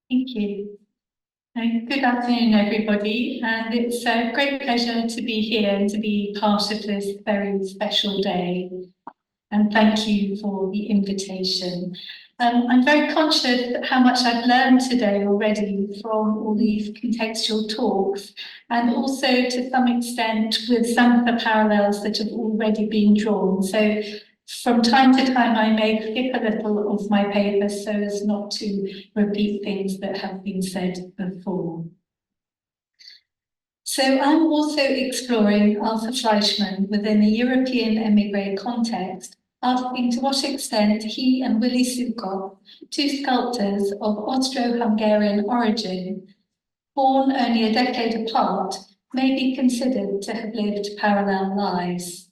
Thank you. Good afternoon, everybody, and it's a great pleasure to be here and to be part of this very special day. And thank you for the invitation. I'm very conscious of how much I've learned today already from all these contextual talks, and also to some extent with some of the parallels that have already been drawn. So from time to time, I may skip a little of my paper so as not to repeat things that have been said before. So I'm also exploring Arthur Fleischmann within a European émigré context, asking to what extent he and Willi Soukop, two sculptors of Austro-Hungarian origin, born only a decade apart, may be considered to have lived parallel lives.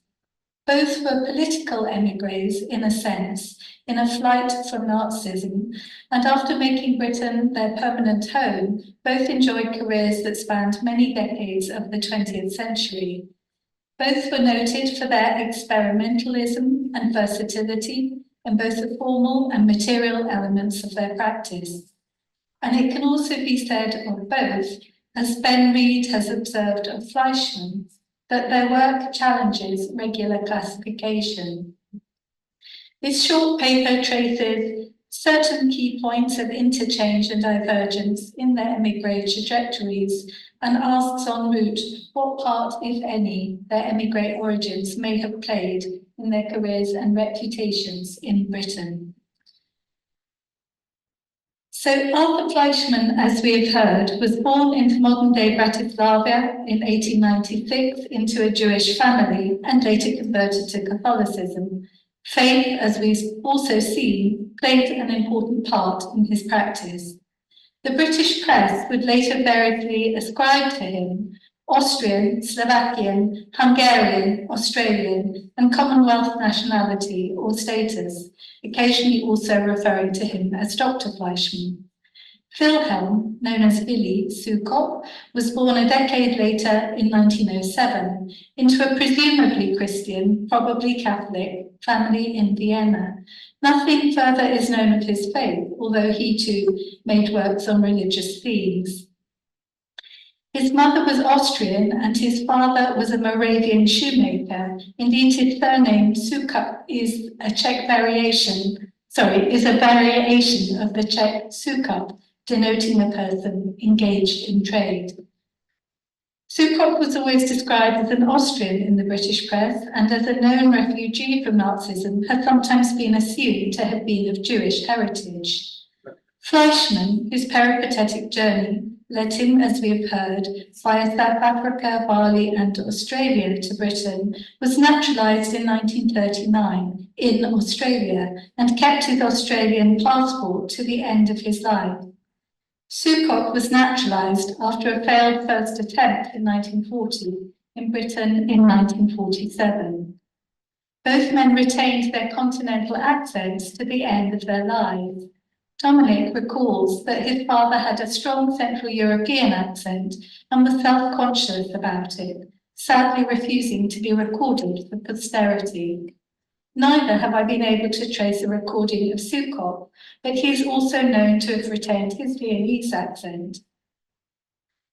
Both were political émigrés, in a sense, in a flight from Nazism, and after making Britain their permanent home, both enjoyed careers that spanned many decades of the 20th century. Both were noted for their experimentalism and versatility in both the formal and material elements of their practice. And it can also be said of both, as Ben Reed has observed of Fleischmann, that their work challenges regular classification. This short paper traces certain key points of interchange and divergence in their émigré trajectories and asks en route what part, if any, their émigré origins may have played in their careers and reputations in Britain. So Arthur Fleischmann, as we have heard, was born into modern-day Bratislava in 1896 into a Jewish family and later converted to Catholicism. Faith, as we've also seen, played an important part in his practice. The British press would later variously ascribe to him Austrian, Slovakian, Hungarian, Australian, and Commonwealth nationality or status, occasionally also referring to him as Dr. Fleischmann. Wilhelm, known as Willi Soukop, was born a decade later in 1907 into a presumably Christian, probably Catholic, family in Vienna. Nothing further is known of his faith, although he too made works on religious themes. His mother was Austrian and his father was a Moravian shoemaker. Indeed, his surname Soukop is a variation of the Czech Soukop, denoting a person engaged in trade. Soukop was always described as an Austrian in the British press and as a known refugee from Nazism has sometimes been assumed to have been of Jewish heritage. Fleischmann, whose peripatetic journey led him, as we have heard, via South Africa, Bali and Australia to Britain, was naturalised in 1939 in Australia and kept his Australian passport to the end of his life. Soukop was naturalised after a failed first attempt in 1940, in Britain in 1947. Both men retained their continental accents to the end of their lives. Dominic recalls that his father had a strong Central European accent and was self-conscious about it, sadly refusing to be recorded for posterity. Neither have I been able to trace a recording of Soukop, but he is also known to have retained his Viennese accent.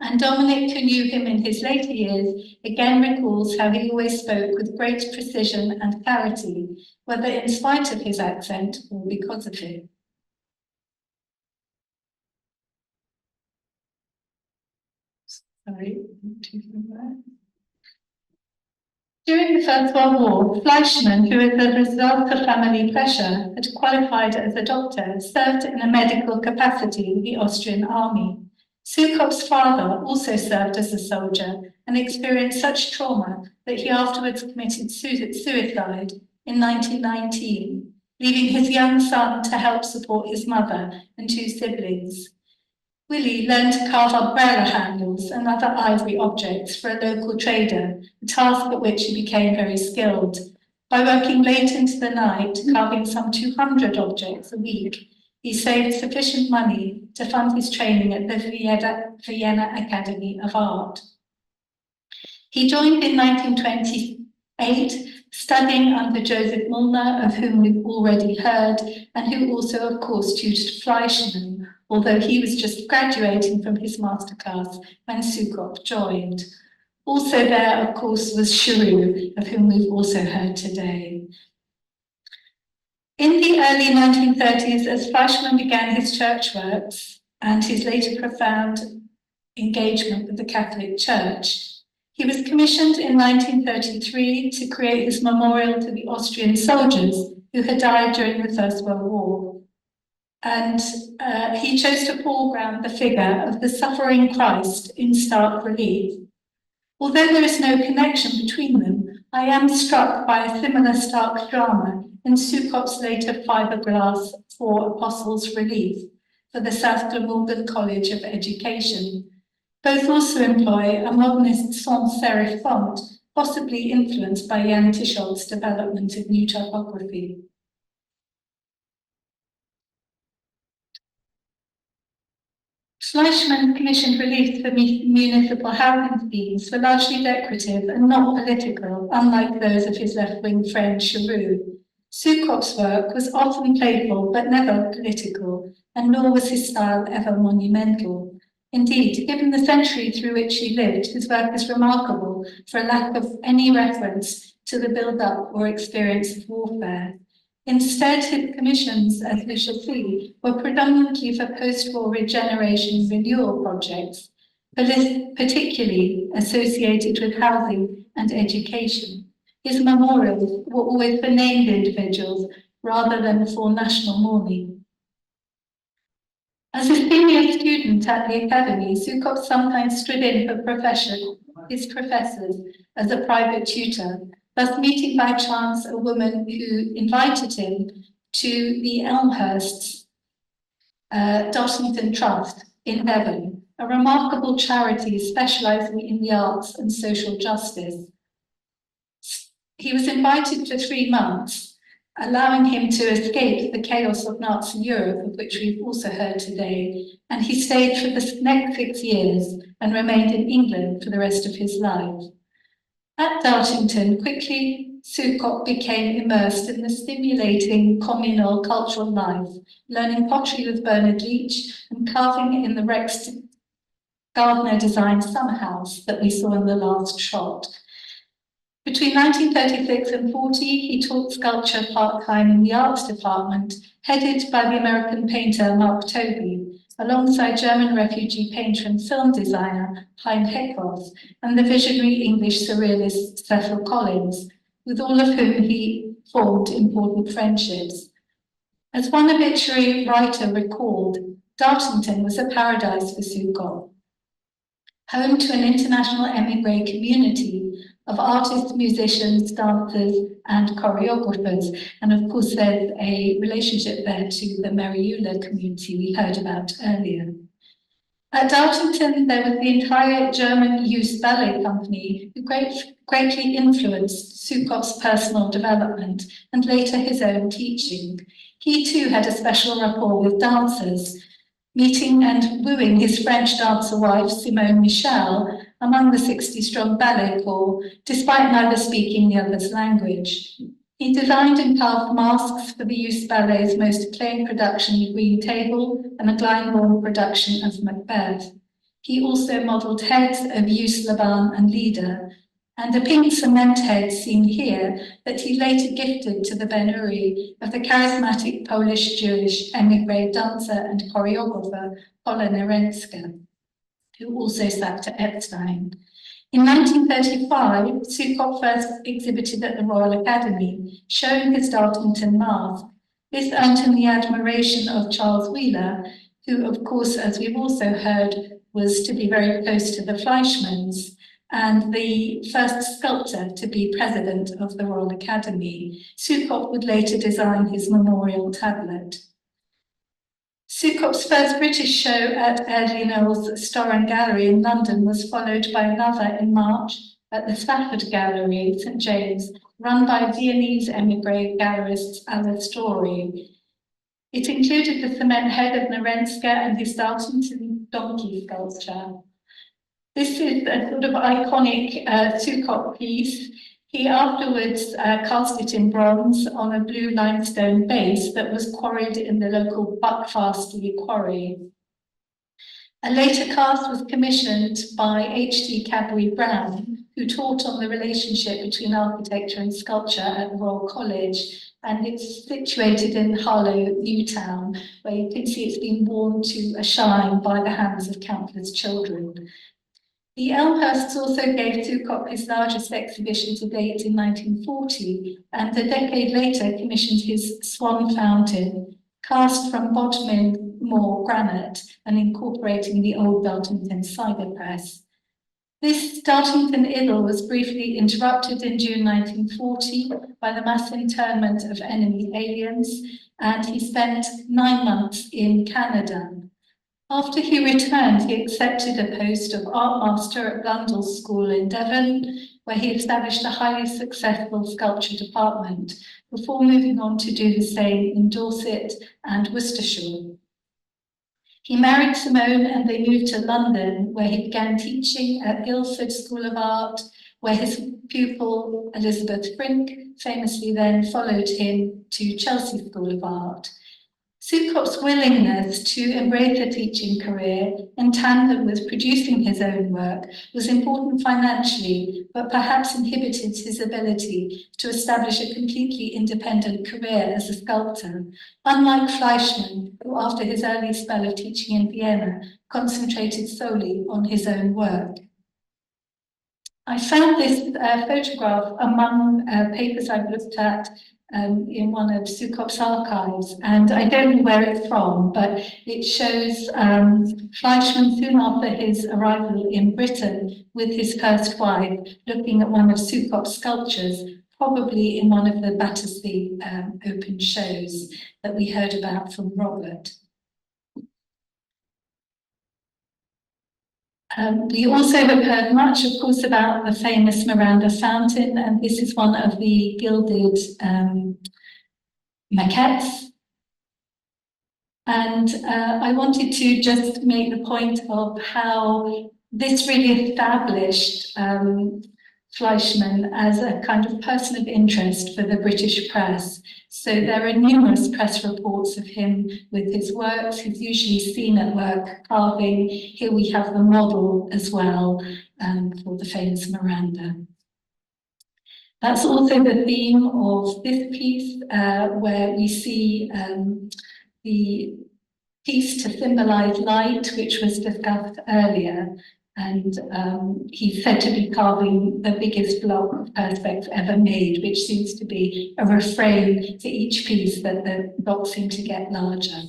And Dominic, who knew him in his later years, again recalls how he always spoke with great precision and clarity, whether in spite of his accent or because of it. During the First World War, Fleischmann, who as a result of family pressure had qualified as a doctor, served in a medical capacity in the Austrian army. Soukop's father also served as a soldier and experienced such trauma that he afterwards committed suicide in 1919, leaving his young son to help support his mother and two siblings. Willi learned to carve umbrella handles and other ivory objects for a local trader, a task at which he became very skilled. By working late into the night, carving some 200 objects a week, he saved sufficient money to fund his training at the Vienna Academy of Art. He joined in 1928 studying under Joseph Mullner, of whom we've already heard, and who also, of course, tutored Fleischmann, although he was just graduating from his masterclass when Soukop joined. Also there, of course, was Chirou, of whom we've also heard today. In the early 1930s, as Fleischmann began his church works and his later profound engagement with the Catholic Church, he was commissioned in 1933 to create his memorial to the Austrian soldiers who had died during the First World War. And he chose to foreground the figure of the suffering Christ in stark relief. Although there is no connection between them, I am struck by a similar stark drama in Soukop's later fiberglass Four Apostles relief for the South Glamorgan College of Education. Both also employ a modernist sans serif font, possibly influenced by Jan Tischolt's development of new typography. Fleischmann commissioned reliefs for municipal housing schemes were largely decorative and not political, unlike those of his left-wing friend Chirou. Soukop's work was often playful but never political, and nor was his style ever monumental. Indeed, given the century through which he lived, his work is remarkable for a lack of any reference to the build-up or experience of warfare. Instead, his commissions, as we shall see, were predominantly for post-war regeneration renewal projects, particularly associated with housing and education. His memorials were always for named individuals rather than for national mourning. As a senior student at the academy, Soukop sometimes stood in for his professors as a private tutor, thus meeting by chance a woman who invited him to the Elmhurst's Dartington Trust in Devon, a remarkable charity specializing in the arts and social justice. He was invited for 3 months, allowing him to escape the chaos of Nazi Europe, of which we've also heard today, and he stayed for the next 6 years and remained in England for the rest of his life. At Dartington, quickly, Soukop became immersed in the stimulating communal cultural life, learning pottery with Bernard Leach and carving in the Rex Gardner-designed summer house that we saw in the last shot. Between 1936 and 40, he taught sculpture part-time in the arts department, headed by the American painter Mark Tobey, alongside German refugee painter and film designer Hein Heckroth and the visionary English surrealist Cecil Collins, with all of whom he formed important friendships. As one obituary writer recalled, Dartington was a paradise for Soukop, home to an international émigré community of artists, musicians, dancers, and choreographers. And of course, there's a relationship there to the Mariula community we heard about earlier. At Dartington, there was the entire German youth ballet company who greatly influenced Soukop's personal development and later his own teaching. He too had a special rapport with dancers, meeting and wooing his French dancer wife, Simone Michel, among the 60-strong ballet corps, despite neither speaking the other's language. He designed and carved masks for the youth ballet's most acclaimed production, The Green Table, and the Glyndebourne production of Macbeth. He also modelled heads of Youth Laban and Leda, and a pink cement head seen here that he later gifted to the Ben-Uri of the charismatic Polish-Jewish émigré dancer and choreographer Paula Nerenska, who also sat at Epstein. In 1935, Soukop first exhibited at the Royal Academy, showing his Dartington mask. This earned him the admiration of Charles Wheeler, who, of course, as we've also heard, was to be very close to the Fleischmanns, and the first sculptor to be president of the Royal Academy. Soukop would later design his memorial tablet. Soukop's first British show at Airdrie Knowles Store and Gallery in London was followed by another in March at the Stafford Gallery in St James, run by Viennese émigré gallerists Alice Story. It included the cement head of Nerenska and his Dartington donkey sculpture. This is a sort of iconic Soukop piece. He afterwards cast it in bronze on a blue limestone base that was quarried in the local Buckfastleigh quarry. A later cast was commissioned by H.D. Cadbury Brown, who taught on the relationship between architecture and sculpture at the Royal College, and it's situated in Harlow, Newtown, where you can see it's been worn to a shine by the hands of countless children. The Elmhursts also gave Soukop his largest exhibition to date in 1940, and a decade later commissioned his Swan Fountain, cast from Bodmin Moor granite and incorporating the old Beltington cider press. This Dartington idyll was briefly interrupted in June 1940 by the mass internment of enemy aliens, and he spent 9 months in Canada. After he returned, he accepted a post of art master at Blundell School in Devon, where he established a highly successful sculpture department, before moving on to do the same in Dorset and Worcestershire. He married Simone and they moved to London, where he began teaching at Guildford School of Art, where his pupil Elizabeth Frink famously then followed him to Chelsea School of Art. Soukop's willingness to embrace a teaching career in tandem with producing his own work was important financially, but perhaps inhibited his ability to establish a completely independent career as a sculptor, unlike Fleischmann, who after his early spell of teaching in Vienna concentrated solely on his own work. I found this photograph among papers I've looked at in one of Soukop's archives, and I don't know where it's from, but it shows Fleischmann soon after his arrival in Britain with his first wife, looking at one of Soukop's sculptures, probably in one of the Battersea open shows that we heard about from Robert. We also have heard much, of course, about the famous Miranda Fountain, and this is one of the gilded maquettes. And I wanted to just make the point of how this really established Fleischmann as a kind of person of interest for the British press. So there are numerous press reports of him with his works. He's usually seen at work carving. Here we have the model as well for the famous Miranda. That's also the theme of this piece, where we see the piece to symbolize light, which was discussed earlier. And he's said to be carving the biggest block of perspex ever made, which seems to be a refrain for each piece that the blocks seem to get larger.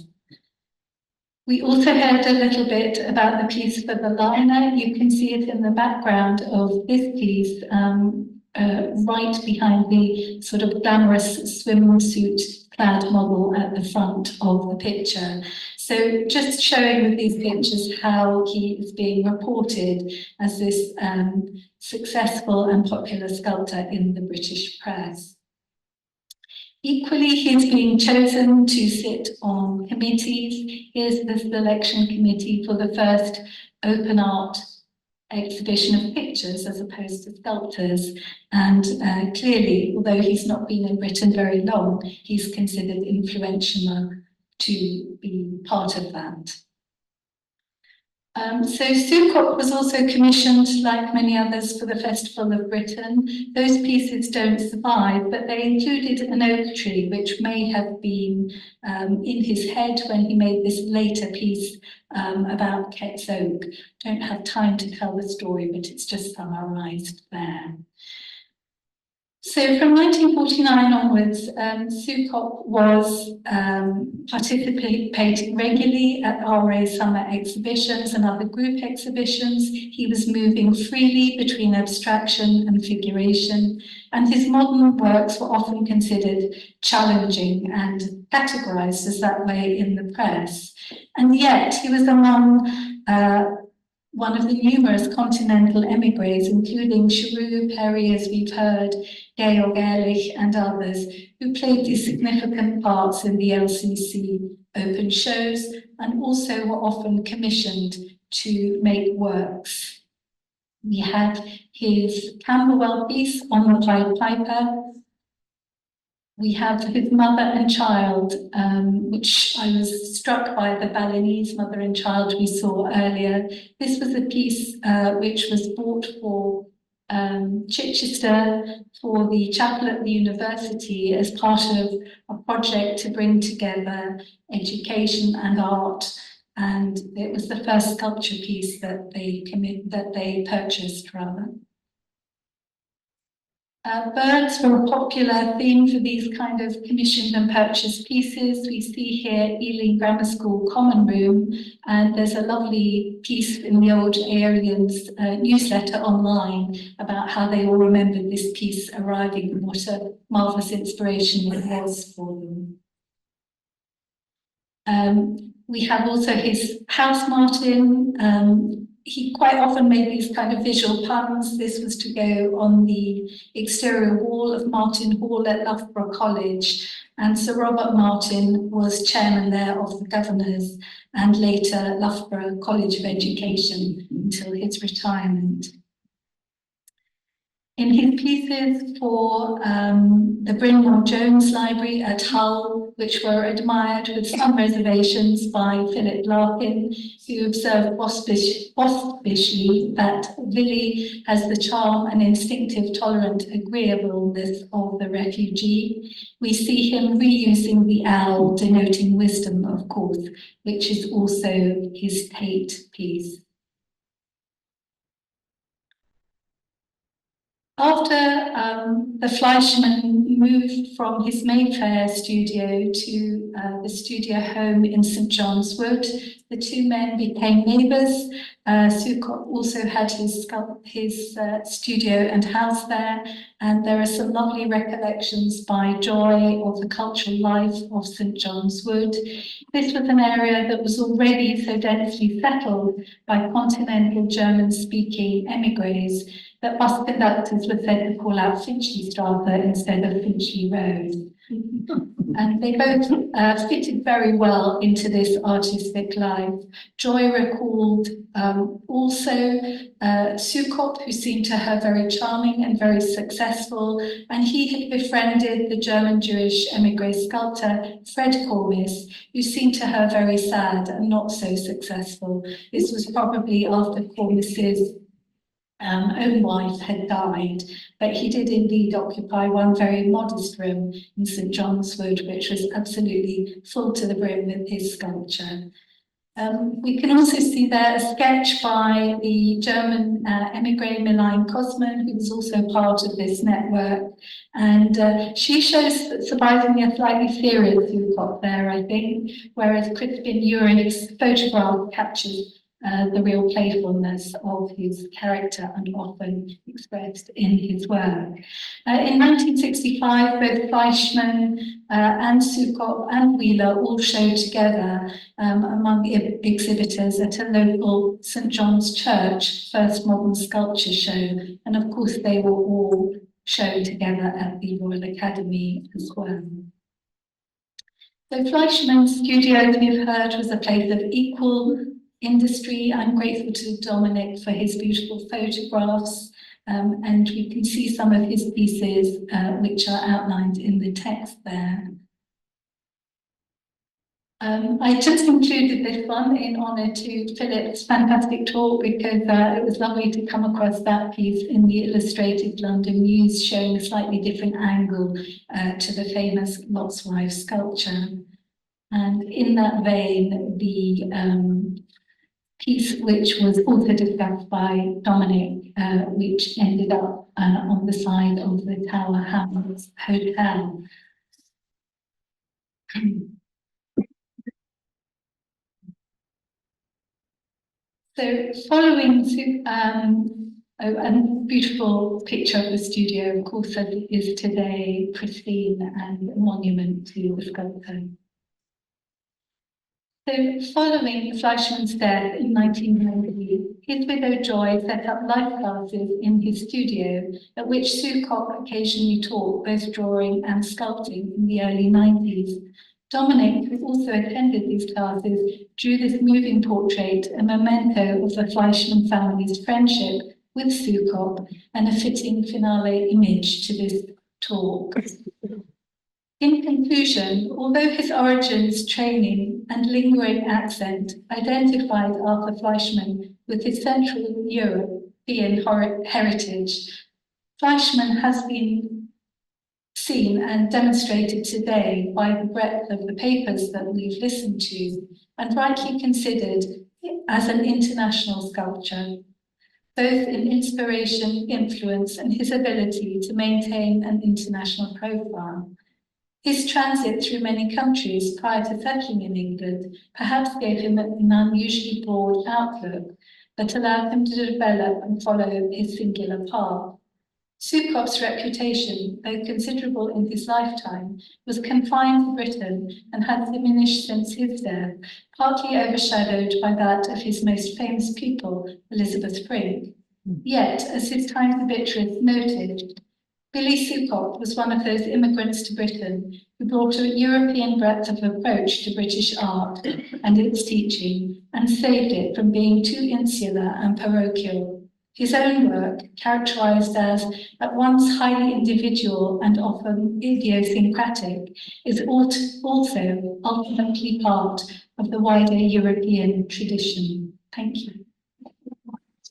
We also heard a little bit about the piece for the liner. You can see it in the background of this piece, right behind the sort of glamorous swimsuit clad model at the front of the picture. So just showing with these pictures how he is being reported as this successful and popular sculptor in the British press. Equally, he's being chosen to sit on committees. Here's the selection committee for the first open art exhibition of pictures as opposed to sculptors. And clearly, although he's not been in Britain very long, he's considered influential to be part of that. So Soukop was also commissioned, like many others, for the Festival of Britain. Those pieces don't survive, but they included an oak tree, which may have been in his head when he made this later piece about Kett's Oak. Don't have time to tell the story, but it's just summarised there. So from 1949 onwards, Soukop was participating regularly at RA summer exhibitions and other group exhibitions. He was moving freely between abstraction and figuration, and his modern works were often considered challenging and categorized as that way in the press. And yet he was among one of the numerous continental émigrés, including Cheroux, Perry, as we've heard, Georg Ehrlich, and others, who played these significant parts in the LCC open shows and also were often commissioned to make works. We have his Camberwell piece on the Pied Piper. We have his mother and child, which I was struck by, the Balinese mother and child we saw earlier. This was a piece which was bought for Chichester for the chapel at the university as part of a project to bring together education and art. And it was the first sculpture piece that they purchased, rather. Birds were a popular theme for these kind of commissioned and purchased pieces. We see here Ealing Grammar School Common Room, and there's a lovely piece in the Old Aliens newsletter online about how they all remembered this piece arriving and what a marvellous inspiration it was for them. We have also his house martin. He quite often made these kind of visual puns. This was to go on the exterior wall of Martin Hall at Loughborough College. And Sir Robert Martin was chairman there of the governors and later Loughborough College of Education until his retirement. In his pieces for the Brynmore Jones Library at Hull, which were admired with some reservations by Philip Larkin, who observed waspishly that Willi has the charm and instinctive, tolerant agreeableness of the refugee. We see him reusing the owl, denoting wisdom, of course, which is also his Tate piece. After the Fleischmann moved from his Mayfair studio to the studio home in St John's Wood, the two men became neighbours. Soukop also had his studio and house there, and there are some lovely recollections by Joy of the cultural life of St John's Wood. This was an area that was already so densely settled by continental German-speaking émigrés that bus conductors were said to call out Finchley Strasse instead of Finchley Road. And they both fitted very well into this artistic life. Joy recalled also Soukop, who seemed to her very charming and very successful, and he had befriended the German-Jewish émigré sculptor Fred Cormis, who seemed to her very sad and not so successful. This was probably after Cormis's own wife had died, but he did indeed occupy one very modest room in St John's Wood, which was absolutely full to the brim with his sculpture. We can also see there a sketch by the German émigré Miline Kosman, who was also part of this network, and she shows surprisingly a slightly serious Soukop there, I think, whereas Crispin Urich's photograph captures the real playfulness of his character and often expressed in his work. In 1965, both Fleischmann and Soukop and Wheeler all showed together among exhibitors at a local St John's Church first modern sculpture show, and of course they were all shown together at the Royal Academy as well. So Fleischmann's studio, as we've heard, was a place of equal industry. I'm grateful to Dominic for his beautiful photographs, and we can see some of his pieces which are outlined in the text there. I just included this one in honour to Philip's fantastic talk because it was lovely to come across that piece in the Illustrated London News, showing a slightly different angle to the famous Lot's Wife sculpture. And in that vein, the piece which was also discussed by Dominic, which ended up on the side of the Tower Hamlets Hotel. So following a beautiful picture of the studio, of course, as it is today, pristine and a monument to the sculptor. So following Fleischmann's death in 1990, his widow Joy set up life classes in his studio, at which Soukop occasionally taught both drawing and sculpting in the early 90s. Dominic, who also attended these classes, drew this moving portrait, a memento of the Fleischmann family's friendship with Soukop and a fitting finale image to this talk. In conclusion, although his origins, training, and lingering accent identified Arthur Fleischmann with his Central European heritage, Fleischmann has been seen and demonstrated today by the breadth of the papers that we've listened to, and rightly considered as an international sculptor, both in inspiration, influence, and his ability to maintain an international profile. His transit through many countries prior to settling in England perhaps gave him an unusually broad outlook that allowed him to develop and follow his singular path. Soukop's reputation, though considerable in his lifetime, was confined to Britain and has diminished since his death, partly overshadowed by that of his most famous pupil, Elizabeth Frink. Yet, as his Times obituary noted, Willi Soukop was one of those immigrants to Britain who brought a European breadth of approach to British art and its teaching and saved it from being too insular and parochial. His own work, characterized as at once highly individual and often idiosyncratic, is also ultimately part of the wider European tradition. Thank you.